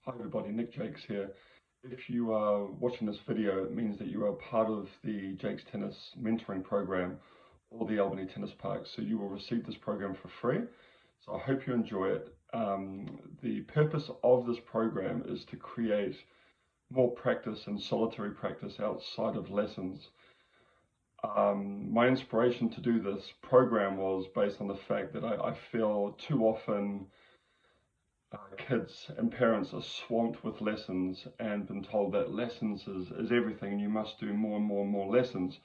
Hi everybody, Nick Jakes here. If you are watching this video, it means that you are part of the Jakes Tennis mentoring program or the Albany Tennis Park. So you will receive this program for free. So I hope you enjoy it. The purpose of this program is to create more practice and solitary practice outside of lessons. My inspiration to do this program was based on the fact that I feel too often kids and parents are swamped with lessons and been told that lessons is everything and you must do more and more and more lessons.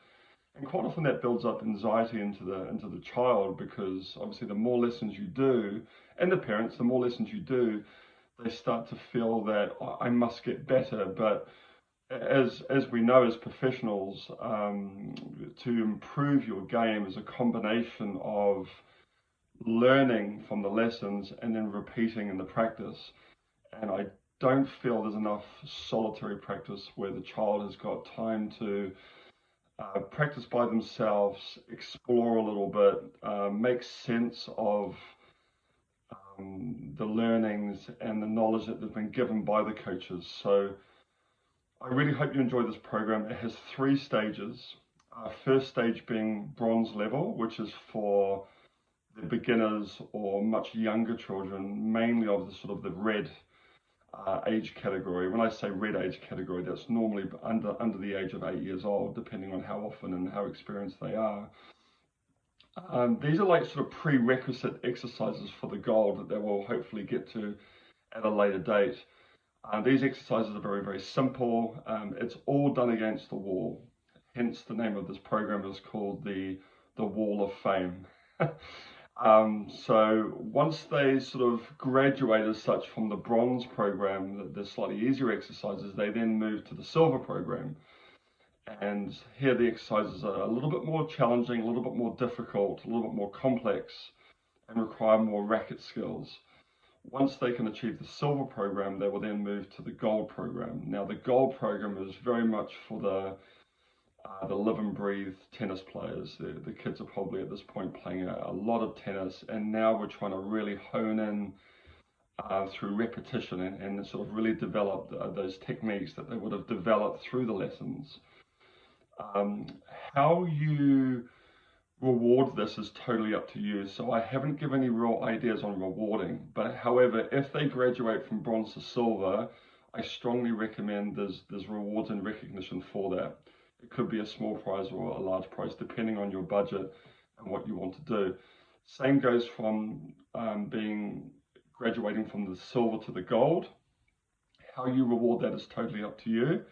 And quite often that builds up anxiety into the child, because obviously the more lessons you do, and the parents, the more lessons you do, they start to feel that, oh, I must get better. But as we know as professionals, to improve your game is a combination of learning from the lessons and then repeating in the practice. And I don't feel there's enough solitary practice where the child has got time to practice by themselves, explore a little bit, make sense of the learnings and the knowledge that they've been given by the coaches. So I really hope you enjoy this program. It has 3 stages. First stage being bronze level, which is for the beginners or much younger children, mainly of the sort of the red age category. When I say red age category, that's normally under the age of 8 years old, depending on how often and how experienced they are. These are like sort of prerequisite exercises for the gold that they will hopefully get to at a later date. These exercises are very, very simple. It's all done against the wall. Hence the name of this program is called the Wall of Fame. So once they sort of graduate as such from the bronze program, the slightly easier exercises, they then move to the silver program. And here the exercises are a little bit more challenging, a little bit more difficult, a little bit more complex, and require more racket skills. Once they can achieve the silver program, they will then move to the gold program. Now the gold program is very much for the live and breathe tennis players. The kids are probably at this point playing a lot of tennis, and now we're trying to really hone in through repetition and sort of really develop those techniques that they would have developed through the lessons. How you reward this is totally up to you. So I haven't given any real ideas on rewarding, but however, if they graduate from bronze to silver, I strongly recommend there's rewards and recognition for that. It could be a small prize or a large prize, depending on your budget and what you want to do. Same goes from graduating from the silver to the gold. How you reward that is totally up to you,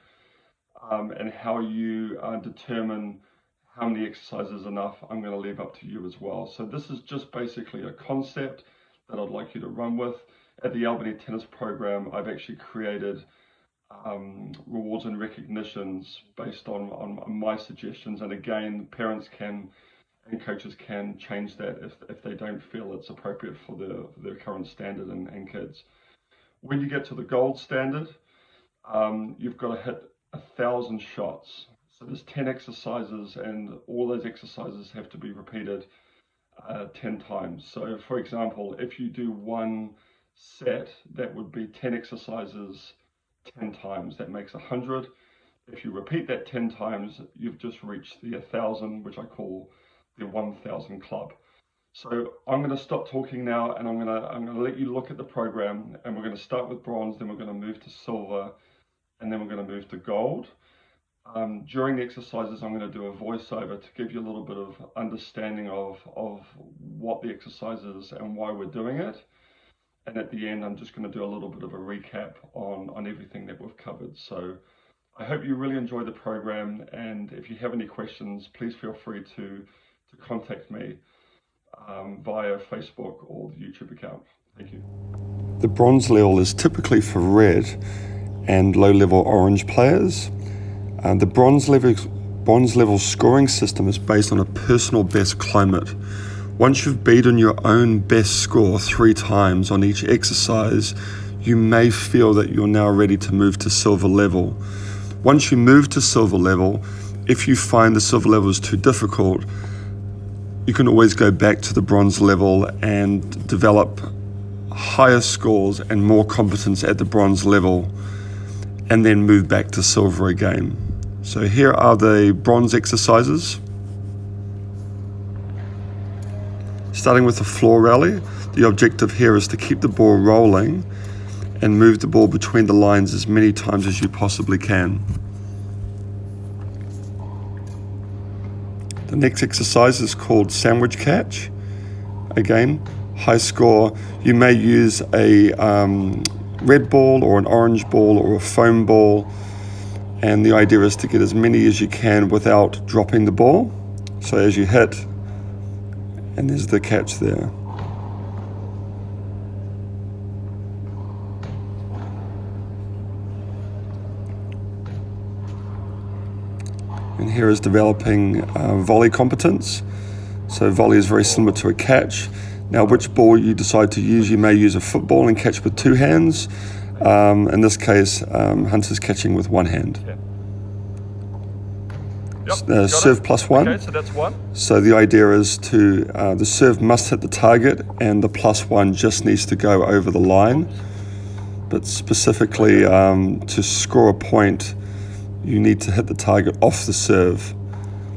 and how you determine how many exercises is enough, I'm going to leave up to you as well. So this is just basically a concept that I'd like you to run with. At the Albany Tennis Program, I've actually created rewards and recognitions based on my suggestions, and again, parents can and coaches can change that if they don't feel it's appropriate for their current standard and kids. When you get to the gold standard, you've got to hit 1,000 shots. So there's 10 exercises, and all those exercises have to be repeated 10 times. So for example, if you do one set, that would be 10 exercises 10 times. That makes 100. If you repeat that 10 times, you've just reached the 1,000, which I call the 1,000 club. So I'm going to stop talking now, and I'm going to let you look at the program, and we're going to start with bronze, then we're going to move to silver, and then we're going to move to gold. During the exercises, I'm going to do a voiceover to give you a little bit of understanding of what the exercise is and why we're doing it. And at the end, I'm just going to do a little bit of a recap on everything that we've covered. So I hope you really enjoy the program, and if you have any questions, please feel free to contact me via Facebook or the YouTube account. Thank you. The bronze level is typically for red and low-level orange players. The bronze level scoring system is based on a personal best climate. Once you've beaten your own best score 3 times on each exercise, you may feel that you're now ready to move to silver level. Once you move to silver level, if you find the silver level is too difficult, you can always go back to the bronze level and develop higher scores and more competence at the bronze level, and then move back to silver again. So here are the bronze exercises. Starting with the floor rally, the objective here is to keep the ball rolling and move the ball between the lines as many times as you possibly can. The next exercise is called sandwich catch. Again, high score. You may use a red ball or an orange ball or a foam ball, and the idea is to get as many as you can without dropping the ball. So as you hit, and there's the catch there. And here is developing volley competence. So volley is very similar to a catch. Now which ball you decide to use, you may use a football and catch with two hands. In this case, Hunter's catching with one hand. Okay. Yep, serve plus one. Okay, so that's one. So the idea is to, the serve must hit the target and the plus one just needs to go over the line. But specifically to score a point, you need to hit the target off the serve,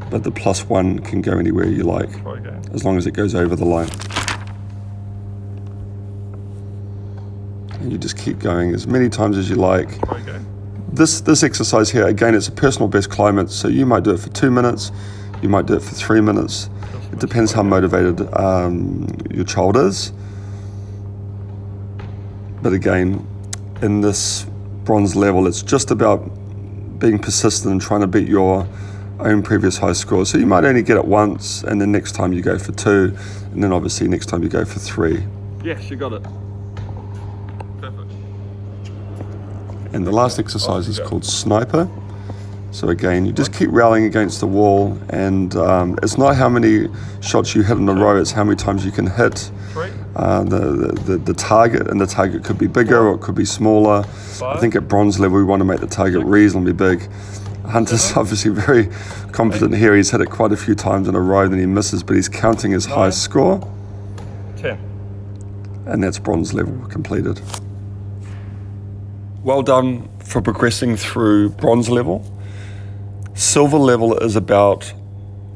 but the plus one can go anywhere you like, as long as it goes over the line. And you just keep going as many times as you like. This exercise here, again, it's a personal best climate, so you might do it for 2 minutes, you might do it for 3 minutes. It depends how motivated your child is. But again, in this bronze level, it's just about being persistent and trying to beat your own previous high score. So you might only get it once, and then next time you go for 2, and then obviously next time you go for 3. Yes, you got it. Perfect. And the last exercise is called sniper. So again, you just keep rallying against the wall, and it's not how many shots you hit in a row, it's how many times you can hit the target, and the target could be bigger or it could be smaller. I think at bronze level we want to make the target reasonably big. Hunter's obviously very confident here. He's hit it quite a few times in a row, then he misses, but he's counting his high score. 10. And that's bronze level completed. Well done for progressing through bronze level. Silver level is about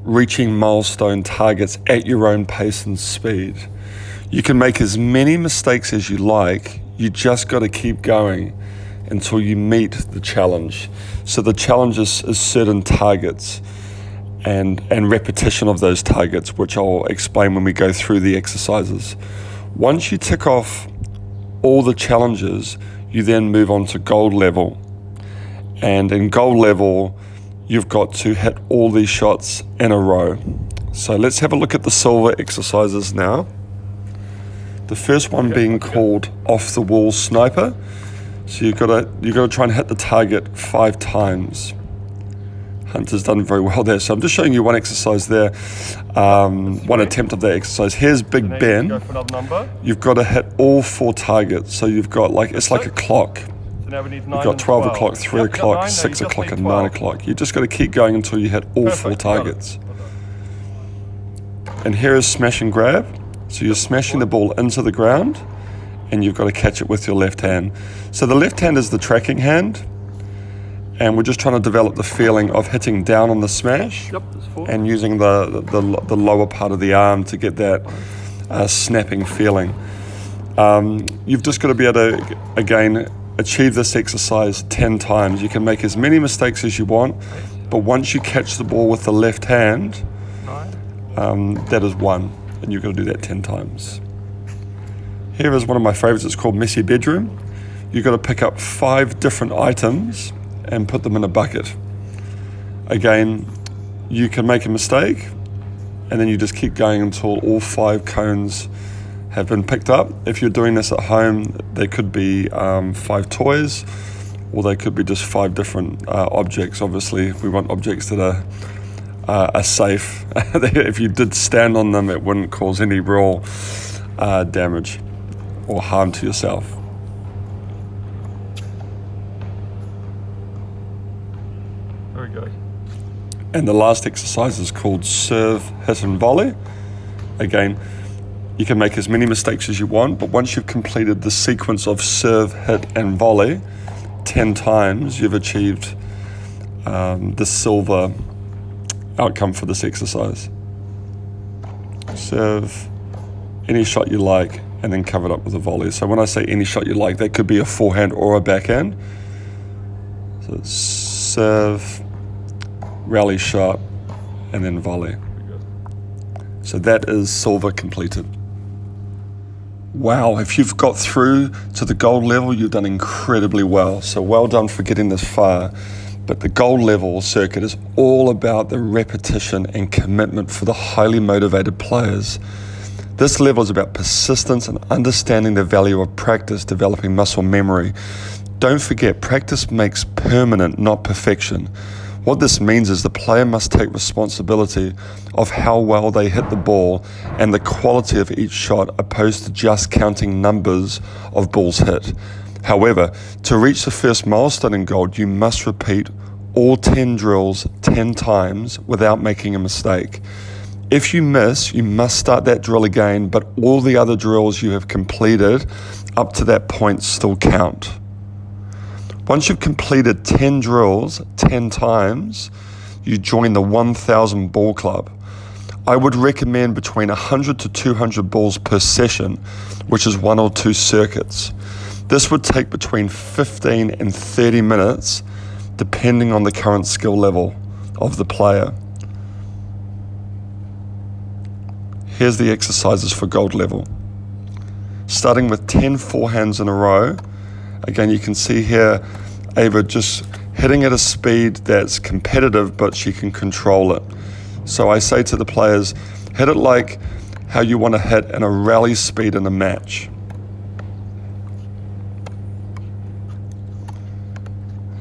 reaching milestone targets at your own pace and speed. You can make as many mistakes as you like, you just got to keep going until you meet the challenge. So the challenge is certain targets and repetition of those targets, which I'll explain when we go through the exercises. Once you tick off all the challenges, you then move on to gold level. And in gold level, you've got to hit all these shots in a row. So let's have a look at the silver exercises now. The first one being called off the wall sniper. So you've got to try and hit the target 5 times. Hunter's done very well there. So I'm just showing you one exercise there, one attempt of that exercise. Here's Big Ben. You've got to hit all 4 targets. So you've got it's like a clock. You've got 12 o'clock, 3 o'clock, 6 o'clock, and 9 o'clock. You just got to keep going until you hit all 4 targets. And here is smash and grab. So you're smashing the ball into the ground, and you've got to catch it with your left hand. So the left hand is the tracking hand, and we're just trying to develop the feeling of hitting down on the smash and using the lower part of the arm to get that snapping feeling. You've just got to be able to, again, achieve this exercise 10 times. You can make as many mistakes as you want, but once you catch the ball with the left hand, that is 1, and you've got to do that 10 times. Here is one of my favorites. It's called Messy Bedroom. You've got to pick up 5 different items and put them in a bucket. Again, you can make a mistake, and then you just keep going until all 5 cones have been picked up. If you're doing this at home, they could be 5 toys, or they could be just 5 different objects. Obviously, we want objects that are safe. If you did stand on them, it wouldn't cause any real damage or harm to yourself. Very good. And the last exercise is called serve, hit and volley. Again, You can make as many mistakes as you want, but once you've completed the sequence of serve, hit, and volley 10 times, you've achieved the silver outcome for this exercise. Serve any shot you like and then cover it up with a volley. So when I say any shot you like, that could be a forehand or a backhand. So it's serve, rally shot, and then volley. So that is silver completed. Wow, if you've got through to the gold level, you've done incredibly well. So well done for getting this far. But the gold level circuit is all about the repetition and commitment for the highly motivated players. This level is about persistence and understanding the value of practice, developing muscle memory. Don't forget, practice makes permanent, not perfection. What this means is the player must take responsibility of how well they hit the ball and the quality of each shot, opposed to just counting numbers of balls hit. However, to reach the first milestone in gold, you must repeat all 10 drills 10 times without making a mistake. If you miss, you must start that drill again, but all the other drills you have completed up to that point still count. Once you've completed 10 drills 10 times, you join the 1,000 ball club. I would recommend between 100 to 200 balls per session, which is 1 or 2 circuits. This would take between 15 and 30 minutes, depending on the current skill level of the player. Here's the exercises for gold level. Starting with 10 forehands in a row. Again, you can see here Ava just hitting at a speed that's competitive, but she can control it. So I say to the players, hit it like how you want to hit in a rally speed in a match.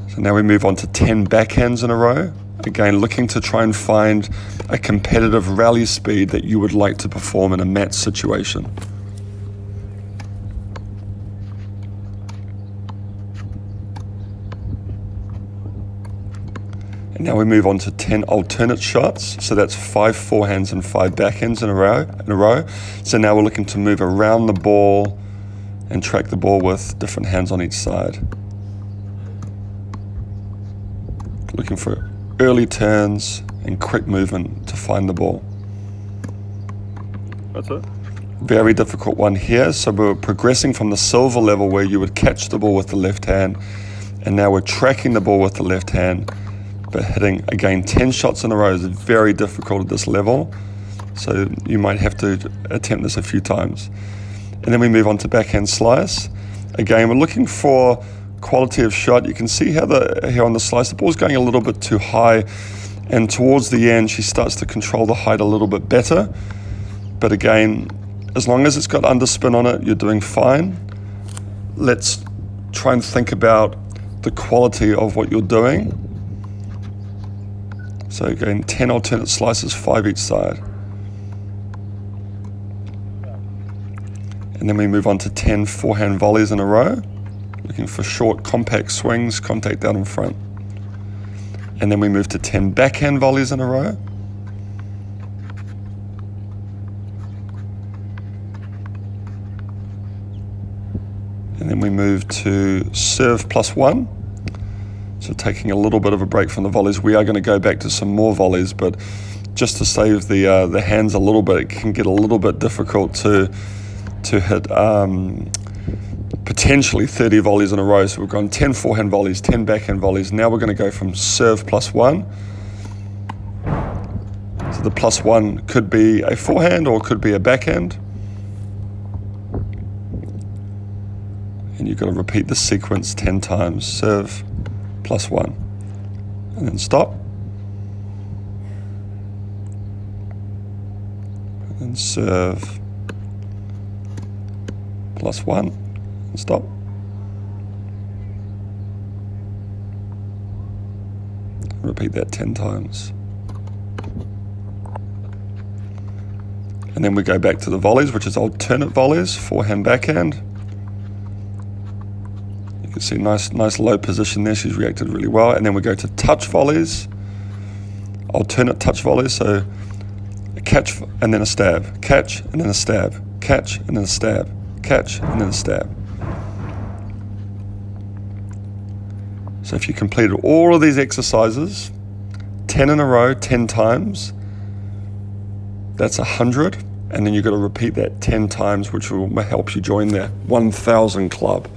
So now we move on to 10 backhands in a row. Again, looking to try and find a competitive rally speed that you would like to perform in a match situation. And now we move on to 10 alternate shots. So that's 5 forehands and 5 backhands in a row. So now we're looking to move around the ball and track the ball with different hands on each side. Looking for early turns and quick movement to find the ball. That's it. Very difficult one here. So we're progressing from the silver level where you would catch the ball with the left hand, and now we're tracking the ball with the left hand, but hitting, again, 10 shots in a row is very difficult at this level. So you might have to attempt this a few times. And then we move on to backhand slice. Again, we're looking for quality of shot. You can see how here on the slice, the ball's going a little bit too high, and towards the end, she starts to control the height a little bit better. But again, as long as it's got underspin on it, you're doing fine. Let's try and think about the quality of what you're doing. So again, 10 alternate slices, 5 each side. And then we move on to 10 forehand volleys in a row, looking for short, compact swings, contact down in front. And then we move to 10 backhand volleys in a row. And then we move to serve +1. So taking a little bit of a break from the volleys. We are going to go back to some more volleys, but just to save the hands a little bit, it can get a little bit difficult to hit potentially 30 volleys in a row. So we've gone 10 forehand volleys, 10 backhand volleys. Now we're going to go from serve +1. So the +1 could be a forehand or it could be a backhand. And you've got to repeat the sequence 10 times. Serve +1. And then stop. And then serve +1. And stop. Repeat that 10 times. And then we go back to the volleys, which is alternate volleys, forehand, backhand. You can see nice low position there. She's reacted really well. And then we go to touch volleys, alternate touch volleys. So a catch and then a stab, catch and then a stab, catch, and then stab, catch, and then stab. So if you completed all of these exercises, 10 in a row, 10 times, that's 100. And then you've got to repeat that 10 times, which will help you join that 1,000 club.